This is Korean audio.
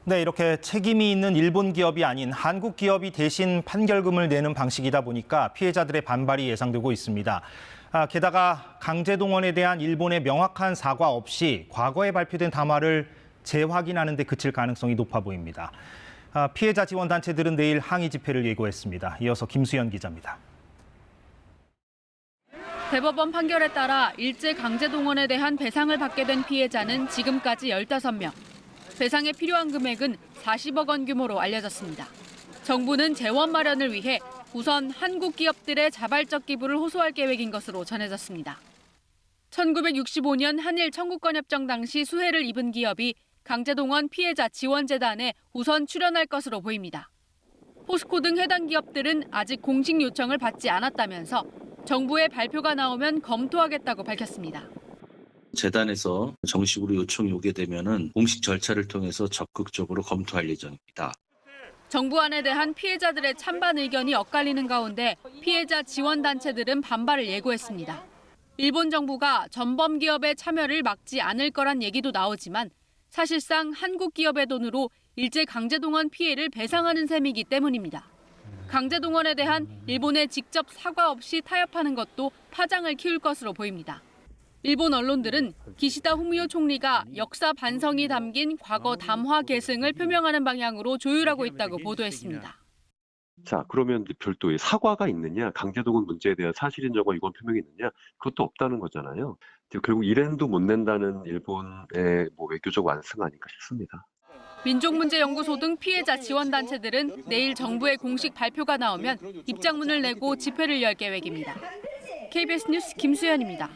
네, 이렇게 책임이 있는 일본 기업이 아닌 한국 기업이 대신 판결금을 내는 방식이다 보니까 피해자들의 반발이 예상되고 있습니다. 게다가 강제동원에 대한 일본의 명확한 사과 없이 과거에 발표된 담화를 재확인하는 데 그칠 가능성이 높아 보입니다. 피해자 지원 단체들은 내일 항의 집회를 예고했습니다. 이어서 김수연 기자입니다. 대법원 판결에 따라 일제 강제동원에 대한 배상을 받게 된 피해자는 지금까지 15명. 배상에 필요한 금액은 40억 원 규모로 알려졌습니다. 정부는 재원 마련을 위해 우선 한국 기업들의 자발적 기부를 호소할 계획인 것으로 전해졌습니다. 1965년 한일 청구권협정 당시 수혜를 입은 기업이 강제동원 피해자 지원재단에 우선 출연할 것으로 보입니다. 포스코 등 해당 기업들은 아직 공식 요청을 받지 않았다면서 정부의 발표가 나오면 검토하겠다고 밝혔습니다. 재단에서 정식으로 요청이 오게 되면은 공식 절차를 통해서 적극적으로 검토할 예정입니다. 정부안에 대한 피해자들의 찬반 의견이 엇갈리는 가운데 피해자 지원 단체들은 반발을 예고했습니다. 일본 정부가 전범 기업의 참여를 막지 않을 거란 얘기도 나오지만 사실상 한국 기업의 돈으로 일제 강제동원 피해를 배상하는 셈이기 때문입니다. 강제동원에 대한 일본의 직접 사과 없이 타협하는 것도 파장을 키울 것으로 보입니다. 일본 언론들은 기시다 후미오 총리가 역사 반성이 담긴 과거 담화 계승을 표명하는 방향으로 조율하고 있다고 보도했습니다. 자, 그러면 별도의 사과가 있느냐, 강제동원 문제에 대한 사실 인정과 유권 표명이 있느냐, 그것도 없다는 거잖아요. 결국 이랜도 못 낸다는 일본의 외교적 완승 아닐까 싶습니다. 민족문제연구소 등 피해자 지원단체들은 내일 정부의 공식 발표가 나오면 입장문을 내고 집회를 열 계획입니다. KBS 뉴스 김수연입니다.